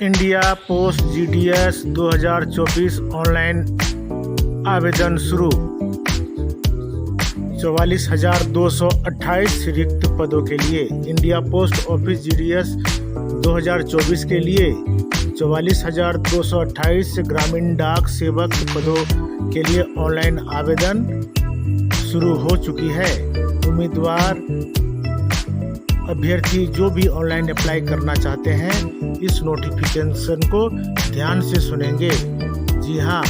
India post GDS 2024 online आवेदन शुरू। 44,228 रिक्त पदों के लिए इंडिया पोस्ट ऑफिस जीडीएस 2024 के लिए 44,228 ग्रामीण डाक सेवक पदों के लिए ऑनलाइन आवेदन शुरू हो चुकी है। उम्मीदवार अभ्यर्थी जो भी ऑनलाइन अप्लाई करना चाहते हैं इस नोटिफिकेशन को ध्यान से सुनेंगे। जी हाँ,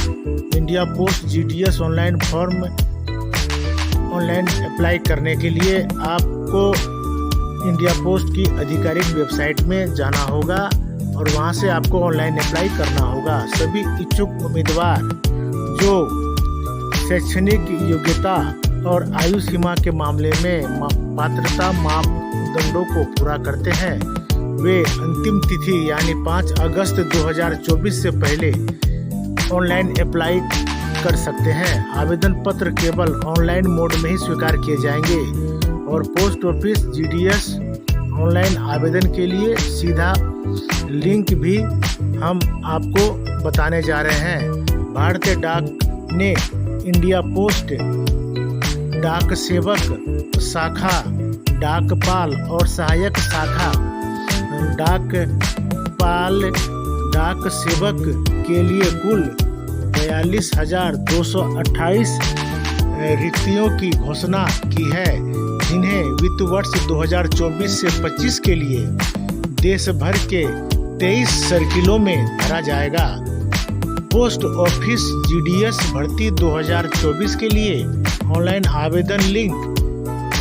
India post GDS online form online apply करने के लिए आपको इंडिया पोस्ट की आधिकारिक वेबसाइट में जाना होगा और वहां से आपको ऑनलाइन अप्लाई करना होगा। सभी इच्छुक उम्मीदवार जो शैक्षणिक योग्यता और आयु सीमा के मामले में पात्रता मापदंडों को पूरा करते हैं वे अंतिम तिथि यानी 5 अगस्त 2024 से पहले ऑनलाइन अप्लाई कर सकते हैं। आवेदन पत्र केवल ऑनलाइन मोड में ही स्वीकार किए जाएंगे और पोस्ट ऑफिस जीडीएस ऑनलाइन आवेदन के लिए सीधा लिंक भी हम आपको बताने जा रहे हैं। भारतीय डाक ने इंडिया पोस्ट डाक सेवक शाखा, डाकपाल और सहायक शाखा डाकपाल डाक सेवक के लिए कुल 42,228 रिक्तियों की घोषणा की है, जिन्हें वित्त वर्ष 2024 से 25 के लिए देश भर के 23 सर्किलों में भरा जाएगा। पोस्ट ऑफिस जीडीएस भर्ती 2024 के लिए ऑनलाइन आवेदन लिंक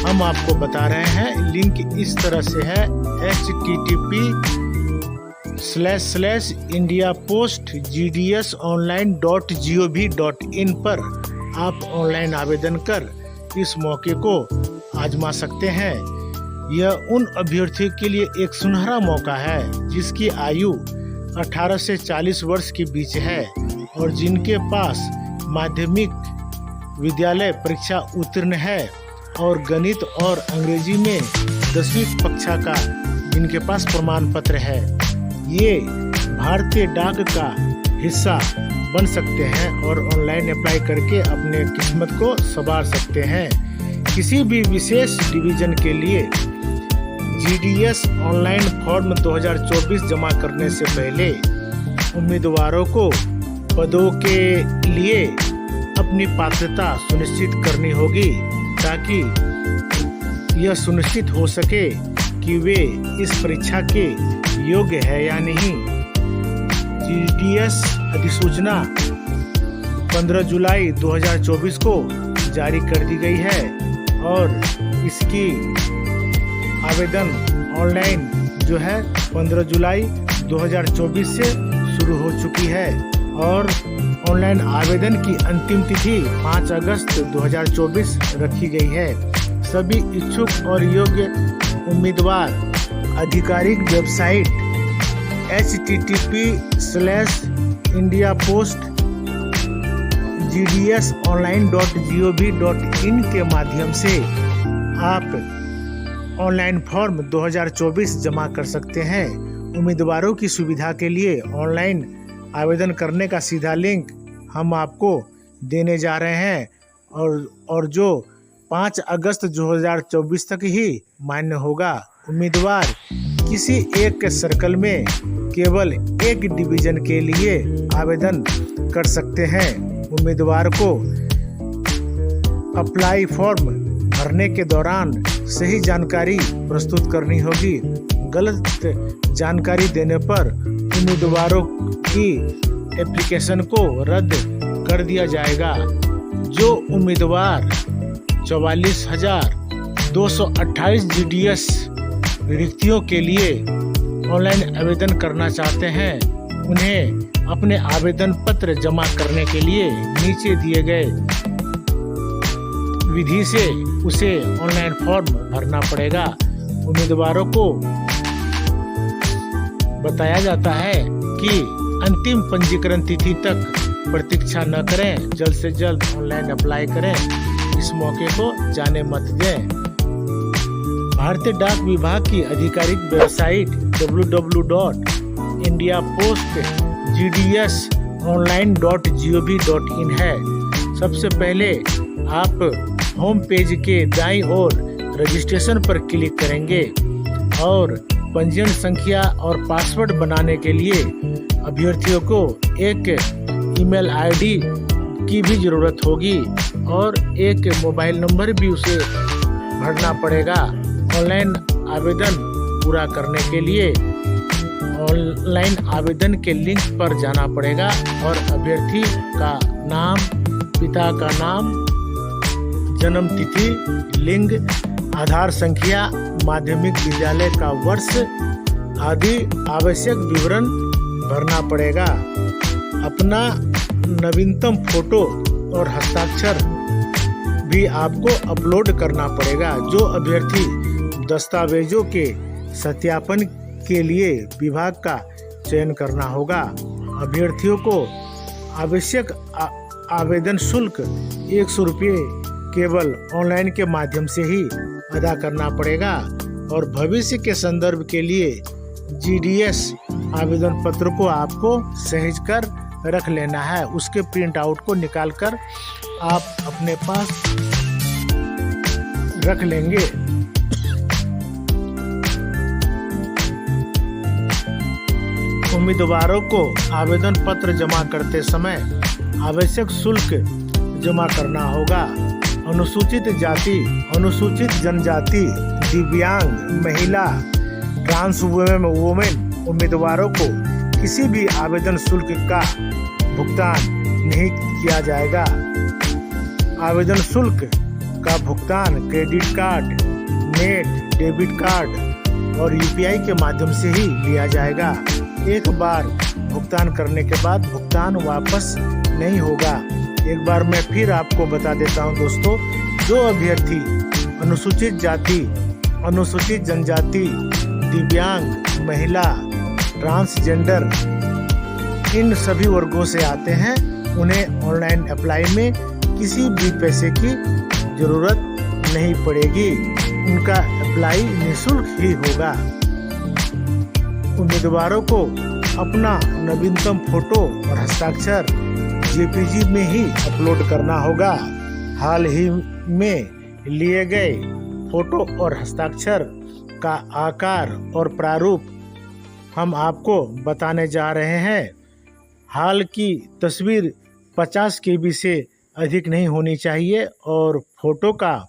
हम आपको बता रहे हैं। लिंक इस तरह से है http://indiapostgdsonline.gov.in पर आप ऑनलाइन आवेदन कर इस मौके को आजमा सकते हैं। यह उन अभ्यर्थियों के लिए एक सुनहरा मौका है जिसकी आयु 18 से 40 वर्ष के बीच है और जिनके पास माध्यमिक विद्यालय परीक्षा उत्तीर्ण है और गणित और अंग्रेजी में 10वीं कक्षा का जिनके पास प्रमाण पत्र है। ये भारतीय डाक का हिस्सा बन सकते हैं और ऑनलाइन अप्लाई करके अपने किस्मत को संवार सकते हैं। किसी भी विशेष डिवीजन के लिए जीडीएस ऑनलाइन फॉर्म 2024 जमा करने से पहले उम्मीदवारों को पदों के लिए अपनी पात्रता सुनिश्चित करनी होगी ताकि यह सुनिश्चित हो सके कि वे इस परीक्षा के योग्य है या नहीं। जीडीएस अधिसूचना 15 जुलाई 2024 को जारी कर दी गई है और इसकी आवेदन ऑनलाइन जो है 15 जुलाई 2024 से शुरू हो चुकी है और ऑनलाइन आवेदन की अंतिम तिथि 5 अगस्त 2024 रखी गई है। सभी इच्छुक और योग्य उम्मीदवार आधिकारिक वेबसाइट http://indiapostgdsonline.gov.in के माध्यम से आप ऑनलाइन फॉर्म 2024 जमा कर सकते हैं। उम्मीदवारों की सुविधा के लिए ऑनलाइन आवेदन करने का सीधा लिंक हम आपको देने जा रहे हैं और जो 5 अगस्त 2024 तक ही मान्य होगा। उम्मीदवार किसी एक सर्कल में केवल एक डिवीजन के लिए आवेदन कर सकते हैं। उम्मीदवार को अप्लाई फॉर्म भरने के दौरान सही जानकारी प्रस्तुत करनी होगी। गलत जानकारी देने पर उम्मीदवारों की एप्लीकेशन को रद्द कर दिया जाएगा। जो उम्मीदवार 44,228 जीडीएस रिक्तियों के लिए ऑनलाइन आवेदन करना चाहते हैं उन्हें अपने आवेदन पत्र जमा करने के लिए नीचे दिए गए विधि से उसे ऑनलाइन फॉर्म भरना पड़ेगा। उम्मीदवारों को बताया जाता है कि अंतिम पंजीकरण तिथि तक प्रतीक्षा न करें, जल्द से जल्द ऑनलाइन अप्लाई करें। इस मौके को जाने मत दें। भारतीय डाक विभाग की आधिकारिक website www.indiapost India post gdsonline.gov.in है। सबसे पहले आप होम पेज के दाईं ओर रजिस्ट्रेशन पर क्लिक करेंगे और पंजीयन संख्या और पासवर्ड बनाने के लिए अभ्यर्थियों को एक ईमेल आईडी की भी ज़रूरत होगी और एक मोबाइल नंबर भी उसे भरना पड़ेगा। ऑनलाइन आवेदन पूरा करने के लिए ऑनलाइन आवेदन के लिंक पर जाना पड़ेगा और अभ्यर्थी का नाम, पिता का नाम, जन्म तिथि, लिंग, आधार संख्या, माध्यमिक विद्यालय का वर्ष आदि आवश्यक विवरण भरना पड़ेगा। अपना नवीनतम फोटो और हस्ताक्षर भी आपको अपलोड करना पड़ेगा। जो अभ्यर्थी दस्तावेजों के सत्यापन के लिए विभाग का चयन करना होगा। अभ्यर्थियों को आवश्यक आवेदन शुल्क 100 रुपये केवल ऑनलाइन के माध्यम से ही अदा करना पड़ेगा और भविष्य के संदर्भ के लिए GDS आवेदन पत्र को आपको सहेज कर रख लेना है। उसके प्रिंट आउट को निकाल कर आप अपने पास रख लेंगे। उम्मीदवारों को आवेदन पत्र जमा करते समय आवश्यक शुल्क जमा करना होगा। अनुसूचित जाति, अनुसूचित जनजाति, दिव्यांग, महिला, ट्रांस वुमेन उम्मीदवारों को किसी भी आवेदन शुल्क का भुगतान नहीं किया जाएगा। आवेदन शुल्क का भुगतान credit card, net, debit card और UPI के माध्यम से ही लिया जाएगा। एक बार भुगतान करने के बाद भुगतान वापस नहीं होगा। एक बार मैं फिर आपको बता देता हूं दोस्तों, जो अभ्यर्थी अनुसूचित जाति, अनुसूचित जनजाति, दिव्यांग, महिला, ट्रांसजेंडर इन सभी वर्गों से आते हैं, उन्हें ऑनलाइन अप्लाई में किसी भी पैसे की जरूरत नहीं पड़ेगी। उनका अप्लाई निःशुल्क ही होगा। उम्मीदवारों को अपना नवीनतम फोटो और हस्ताक्षर JPG में ही अपलोड करना होगा। हाल ही में लिए गए फोटो और हस्ताक्षर का आकार और प्रारूप हम आपको बताने जा रहे हैं। हाल की तस्वीर 50 KB से अधिक नहीं होनी चाहिए और फोटो का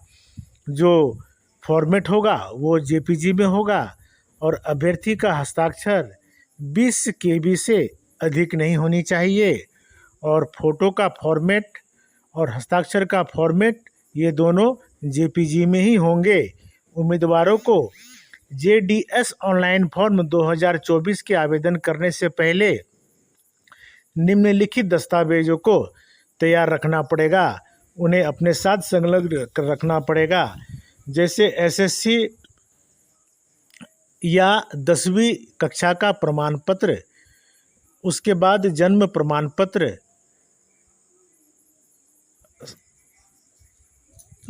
जो फॉर्मेट होगा वो JPG में होगा और अभ्यर्थी का हस्ताक्षर 20 KB से अधिक नहीं होनी चाहिए और फोटो का फॉर्मेट और हस्ताक्षर का फॉर्मेट ये दोनों JPG में ही होंगे। उम्मीदवारों को JDS ऑनलाइन फॉर्म 2024 के आवेदन करने से पहले निम्नलिखित दस्तावेजों को तैयार रखना पड़ेगा। उन्हें अपने साथ संलग्न रखना पड़ेगा, जैसे SSC या 10वीं कक्षा का प्रमाण पत्र, उसके बाद जन्म प्रमाण पत्र,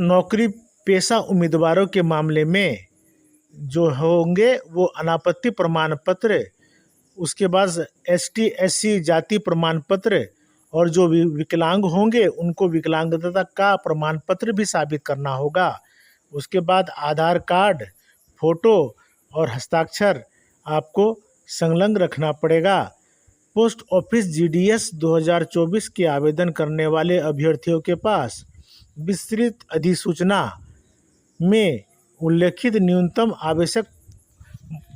नौकरी पेशा उम्मीदवारों के मामले में जो होंगे वो अनापत्ति प्रमाण पत्र, उसके बाद ST/SC जाति प्रमाण पत्र और जो विकलांग होंगे उनको विकलांगता का प्रमाण पत्र भी साबित करना होगा। उसके बाद आधार कार्ड, फोटो और हस्ताक्षर आपको संलग्न रखना पड़ेगा। पोस्ट ऑफिस GDS 2024 के आवेदन करने वाले अभ्यर्थियों के पास विस्तृत अधिसूचना में उल्लेखित न्यूनतम आवश्यक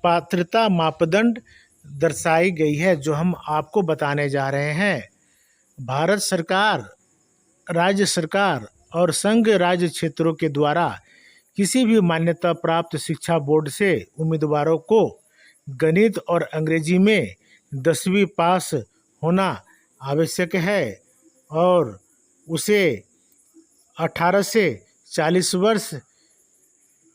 पात्रता मापदंड दर्शाई गई है, जो हम आपको बताने जा रहे हैं। भारत सरकार, राज्य सरकार और संघ राज्य क्षेत्रों के द्वारा किसी भी मान्यता प्राप्त शिक्षा बोर्ड से उम्मीदवारों को गणित और अंग्रेजी में 10वीं पास होना आवश्यक है और उसे 18 से 40 वर्ष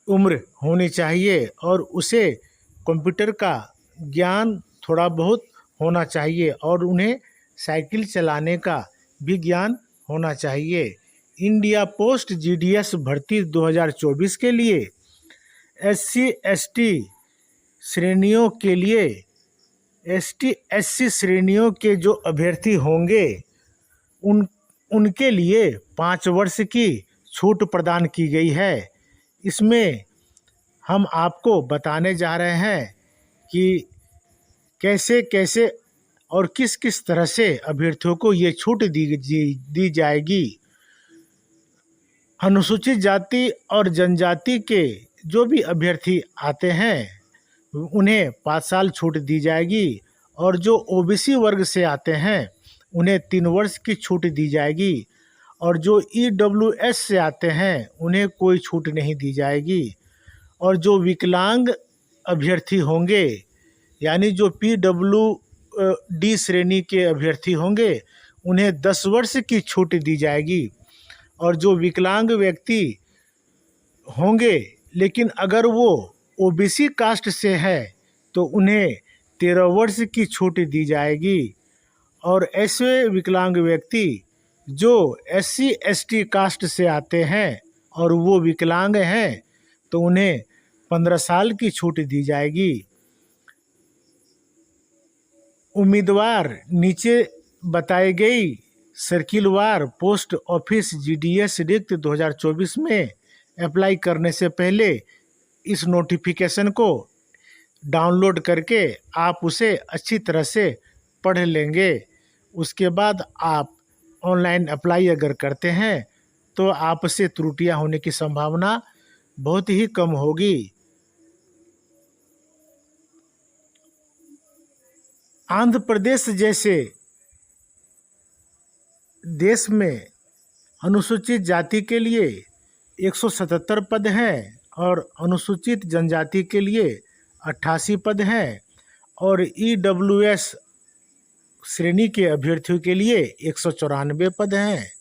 उम्र होनी चाहिए और उसे कंप्यूटर का ज्ञान थोड़ा बहुत होना चाहिए और उन्हें साइकिल चलाने का भी ज्ञान होना चाहिए। इंडिया पोस्ट GDS भर्ती 2024 के लिए SC/ST श्रेणियों के लिए ST SC श्रेणियों के जो अभ्यर्थी होंगे उनके लिए 5 वर्ष की छूट प्रदान की गई है। इसमें हम आपको बताने जा रहे हैं कि कैसे कैसे और किस किस तरह से अभ्यर्थियों को ये छूट दी जाएगी। अनुसूचित जाति और जनजाति के जो भी अभ्यर्थी आते हैं उन्हें 5 साल छूट दी जाएगी और जो OBC वर्ग से आते हैं उन्हें 3 वर्ष की छूट दी जाएगी और जो EWS से आते हैं उन्हें कोई छूट नहीं दी जाएगी और जो विकलांग अभ्यर्थी होंगे यानी जो PWD श्रेणी के अभ्यर्थी होंगे उन्हें 10 वर्ष की छूट दी जाएगी और जो विकलांग व्यक्ति होंगे लेकिन अगर वो OBC कास्ट से है तो उन्हें 13 वर्ष की छूट दी जाएगी और ऐसे विकलांग व्यक्ति जो SC ST कास्ट से आते हैं और वो विकलांग हैं तो उन्हें 15 साल की छूट दी जाएगी। उम्मीदवार नीचे बताई गई सर्किलवार पोस्ट ऑफिस GDS रिक्त 2024 में अप्लाई करने से पहले इस नोटिफिकेशन को डाउनलोड करके आप उसे अच्छी तरह से पढ़ लेंगे। उसके बाद आप ऑनलाइन अप्लाई अगर करते हैं तो आपसे त्रुटियां होने की संभावना बहुत ही कम होगी। आंध्र प्रदेश जैसे देश में अनुसूचित जाति के लिए 177 पद हैं और अनुसूचित जनजाति के लिए 88 पद हैं और EWS श्रेणी के अभ्यर्थियों के लिए 194 पद हैं।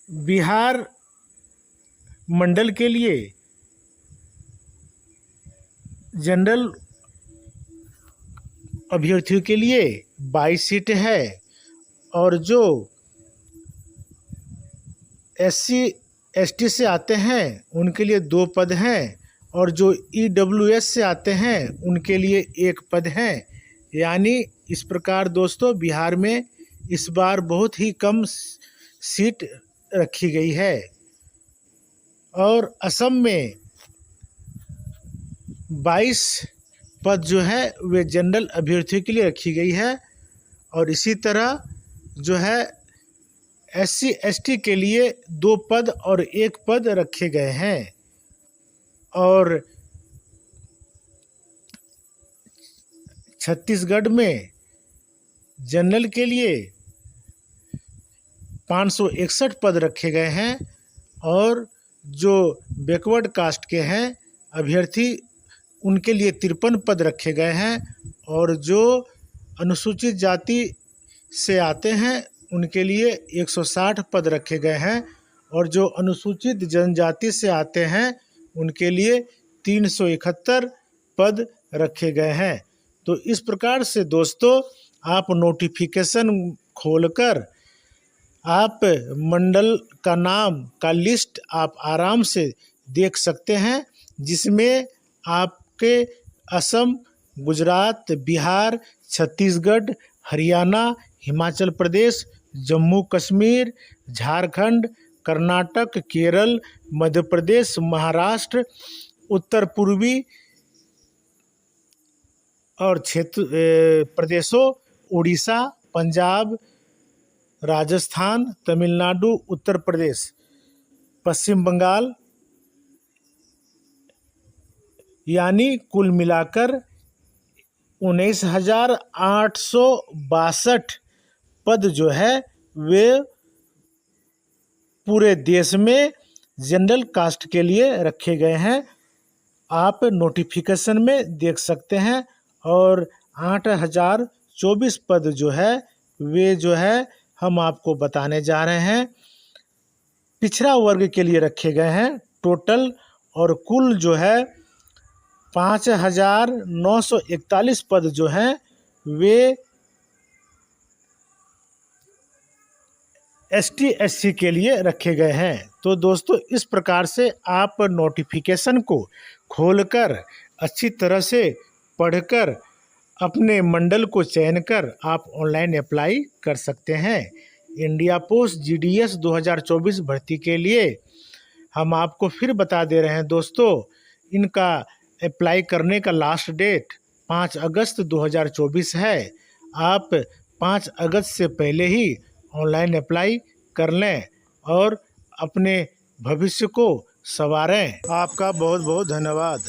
बिहार मंडल के लिए जनरल अभ्यर्थियों के लिए 22 सीट है और जो SC ST से आते हैं उनके लिए 2 पद हैं और जो EWS से आते हैं उनके लिए 1 पद हैं। यानी इस प्रकार दोस्तों बिहार में इस बार बहुत ही कम सीट रखी गई है और असम में 22 पद जो है वे जनरल अभ्यर्थियों के लिए रखी गई है और इसी तरह जो है SC ST के लिए 2 पद और 1 पद रखे गए हैं और छत्तीसगढ़ में जनरल के लिए 561 पद रखे गए हैं और जो बैकवर्ड कास्ट के हैं अभ्यर्थी उनके लिए 53 पद रखे गए हैं और जो अनुसूचित जाति से आते हैं उनके लिए 160 पद रखे गए हैं और जो अनुसूचित जनजाति से आते हैं उनके लिए 371 पद रखे गए हैं। तो इस प्रकार से दोस्तों आप नोटिफिकेशन खोलकर आप मंडल का नाम का लिस्ट आप आराम से देख सकते हैं जिसमें आपके असम, गुजरात, बिहार, छत्तीसगढ़, हरियाणा, हिमाचल प्रदेश, जम्मू कश्मीर, झारखंड, कर्नाटक, केरल, मध्य प्रदेश, महाराष्ट्र, उत्तर पूर्वी और क्षेत्र प्रदेशों उड़ीसा, पंजाब, राजस्थान, तमिलनाडु, उत्तर प्रदेश, पश्चिम बंगाल यानी कुल मिलाकर 19,862 पद जो है वे पूरे देश में जनरल कास्ट के लिए रखे गए हैं। आप नोटिफिकेशन में देख सकते हैं और 8,024 पद जो है वे जो है हम आपको बताने जा रहे हैं पिछड़ा वर्ग के लिए रखे गए हैं टोटल और कुल जो है 5,941 पद जो हैं वे ST SC के लिए रखे गए हैं। तो दोस्तों इस प्रकार से आप नोटिफिकेशन को खोलकर अच्छी तरह से पढ़कर अपने मंडल को चयन कर आप ऑनलाइन अप्लाई कर सकते हैं। इंडिया पोस्ट GDS 2024 भर्ती के लिए हम आपको फिर बता दे रहे हैं दोस्तों, इनका अप्लाई करने का लास्ट डेट 5 अगस्त 2024 है। आप 5 अगस्त से पहले ही ऑनलाइन अप्लाई कर लें और अपने भविष्य को संवारें। आपका बहुत बहुत धन्यवाद।